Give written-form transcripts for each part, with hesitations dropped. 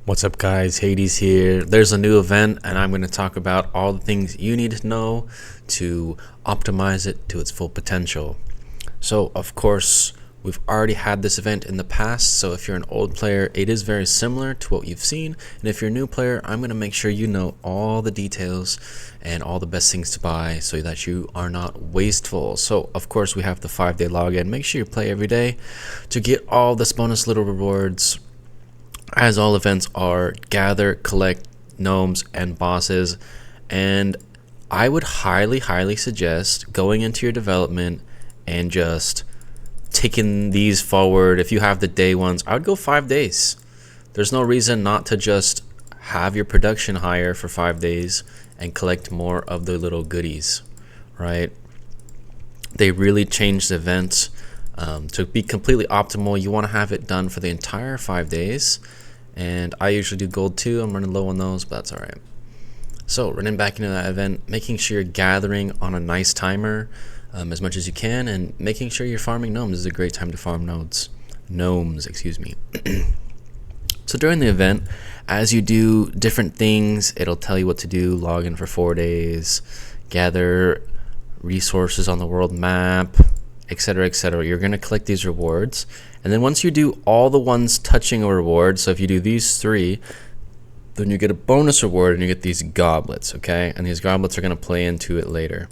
What's up, guys? Hades here. There's a new event, and I'm going to talk about all the things you need to know to optimize it to its full potential. So, of course, we've already had this event in the past, so if you're an old player, it is very similar to what you've seen. And if you're a new player, I'm going to make sure you know all the details and all the best things to buy so that you are not wasteful. So, of course, we have the 5-day login. Make sure you play every day to get all this bonus little rewards. As all events are, gather, collect gnomes and bosses, and I would highly suggest going into your development and just taking these forward. If you have the day ones, I would go 5 days. There's no reason not to just have your production higher for 5 days and collect more of the little goodies, right? They really changed the events. To be completely optimal, you want to have it done for the entire 5 days, and I usually do gold 2. I'm running low on those, but that's alright. So running back into that event, making sure you're gathering on a nice timer as much as you can, and making sure you're farming gnomes. This is a great time to farm gnomes, excuse me. So during the event, as you do different things, it'll tell you what to do. Log in for 4 days, gather resources on the world map, etc., etc. You're going to collect these rewards, and then once you do all the ones touching a reward, so if you do these 3, then you get a bonus reward and you get these goblets, okay? And these goblets are going to play into it later.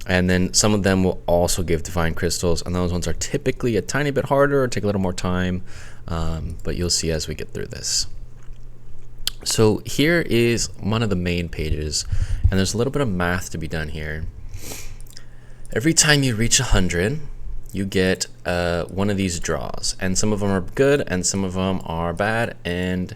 And then some of them will also give divine crystals, and those ones are typically a tiny bit harder or take a little more time, but you'll see as we get through this. So here is one of the main pages, and there's a little bit of math to be done here. Every time you reach 100, you get one of these draws, and some of them are good and some of them are bad, and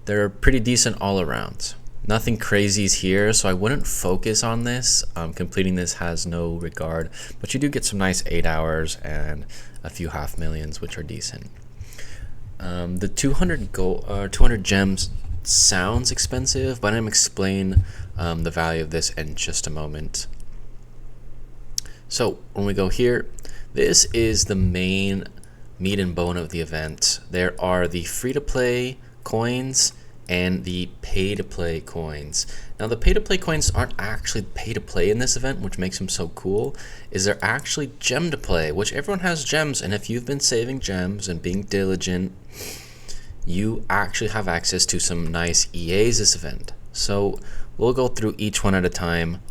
they're pretty decent all around. Nothing crazy is here, so I wouldn't focus on this. Completing this has no regard, but you do get some nice 8 hours and a few half millions, which are decent. The 200 gems sounds expensive, but I'm going to explain the value of this in just a moment. So when we go here, this is the main meat and bone of the event. There are the free-to-play coins and the pay-to-play coins. Now the pay-to-play coins aren't actually pay-to-play in this event, which makes them so cool, is they're actually gem-to-play, which everyone has gems, and if you've been saving gems and being diligent, you actually have access to some nice EAs this event. So we'll go through each one at a time.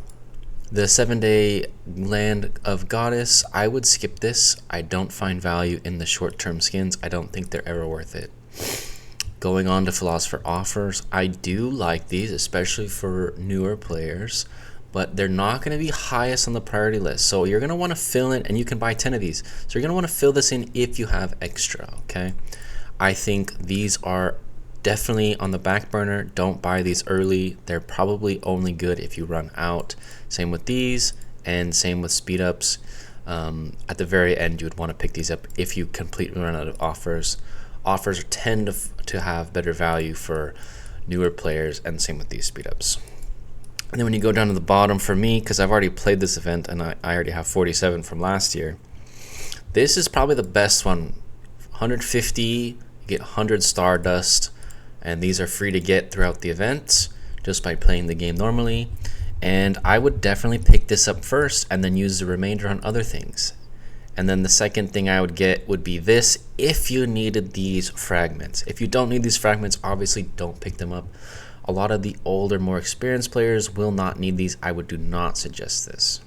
The 7-day Land of Goddess, I would skip this. I don't find value in the short-term skins. I don't think they're ever worth it. Going on to Philosopher Offers, I do like these, especially for newer players, but they're not going to be highest on the priority list. So you're going to want to fill in, and you can buy 10 of these. So you're going to want to fill this in if you have extra, okay? I think these are definitely on the back burner. Don't buy these early. They're probably only good if you run out. Same with these, and same with speed ups. At the very end, you would want to pick these up if you completely run out of offers. Offers tend to have better value for newer players, and same with these speed ups. And then when you go down to the bottom, for me, because I've already played this event and I already have 47 from last year, this is probably the best one. 150, you get 100 Stardust, and these are free to get throughout the event just by playing the game normally. And I would definitely pick this up first and then use the remainder on other things. And then the second thing I would get would be this if you needed these fragments. If you don't need these fragments, obviously don't pick them up. A lot of the older, more experienced players will not need these. I do not suggest this.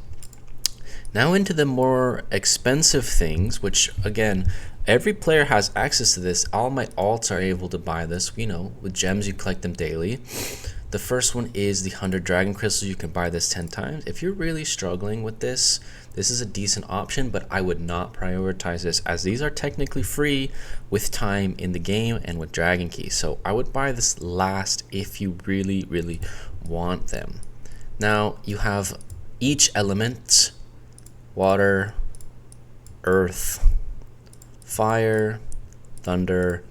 Now into the more expensive things, which again, every player has access to this. All my alts are able to buy this. You know, with gems you collect them daily. The first one is the 100 dragon crystals. You can buy this 10 times. If you're really struggling with this, this is a decent option, but I would not prioritize this, as these are technically free with time in the game and with dragon keys. So I would buy this last if you really want them. Now you have each element: water, earth, fire, thunder,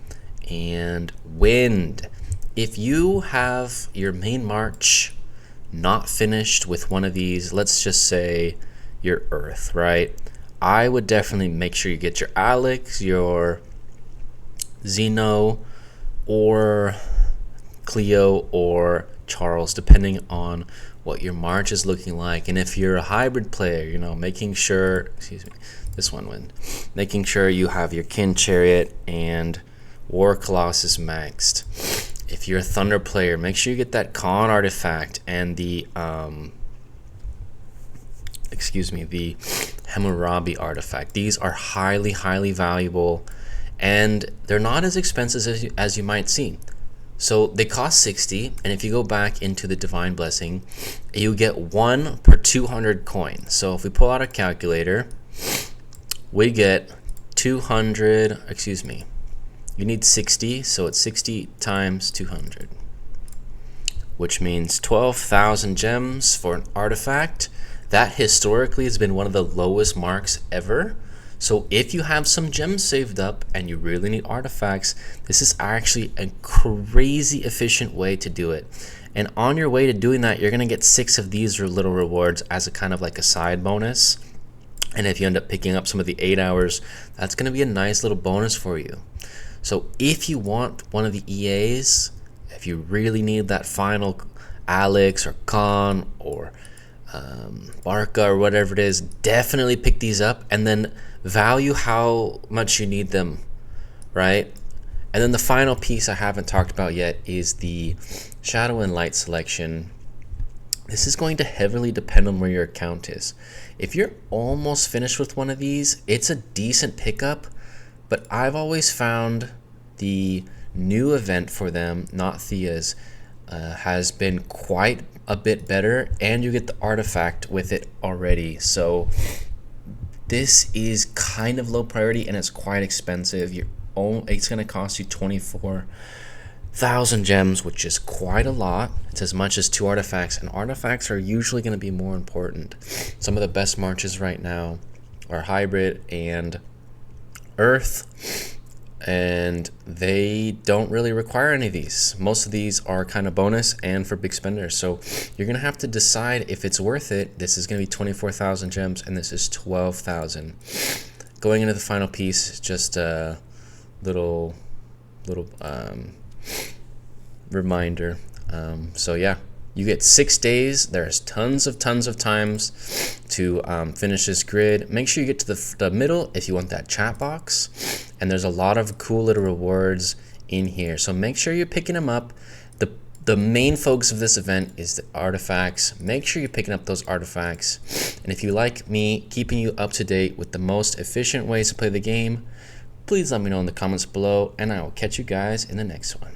and wind. If you have your main march not finished with one of these, let's just say your earth, right? I would definitely make sure you get your Alex, your Xeno, or Cleo or Charles, depending on what your March is looking like. And if you're a hybrid player, you know, making sure, this one went, making sure you have your Kin Chariot and War Colossus maxed. If you're a Thunder player, make sure you get that Khan artifact and the the Hammurabi artifact. These are highly, highly valuable, and they're not as expensive as you might see. So they cost 60, and if you go back into the Divine Blessing, you get 1 per 200 coins. So if we pull out a calculator, we get 200, you need 60, so it's 60 times 200, which means 12,000 gems for an artifact. That historically has been one of the lowest marks ever. So if you have some gems saved up and you really need artifacts, this is actually a crazy efficient way to do it. And on your way to doing that, you're going to get 6 of these little rewards as a kind of like a side bonus. And if you end up picking up some of the 8 hours, that's going to be a nice little bonus for you. So if you want one of the EAs, if you really need that final Alex or Khan or Barca or whatever it is, definitely pick these up and then value how much you need them, right? And then the final piece I haven't talked about yet is the Shadow and Light selection. This is going to heavily depend on where your account is. If you're almost finished with one of these, it's a decent pickup, but I've always found the new event for them, not Thea's, has been quite a bit better, and you get the artifact with it already. So this is kind of low priority and it's quite expensive. It's going to cost you 24,000 gems, which is quite a lot. It's as much as 2 artifacts, and artifacts are usually going to be more important. Some of the best marches right now are Hybrid and Earth, and they don't really require any of these. Most of these are kind of bonus and for big spenders, so you're gonna have to decide if it's worth it. This is gonna be 24,000 gems and this is 12,000. Going into the final piece, just a little reminder. So yeah, you get 6 days. There's tons of times to finish this grid. Make sure you get to the middle if you want that chat box, and there's a lot of cool little rewards in here, so make sure you're picking them up. The main focus of this event is the artifacts. Make sure you're picking up those artifacts, and if you like me keeping you up to date with the most efficient ways to play the game, please let me know in the comments below, and I will catch you guys in the next one.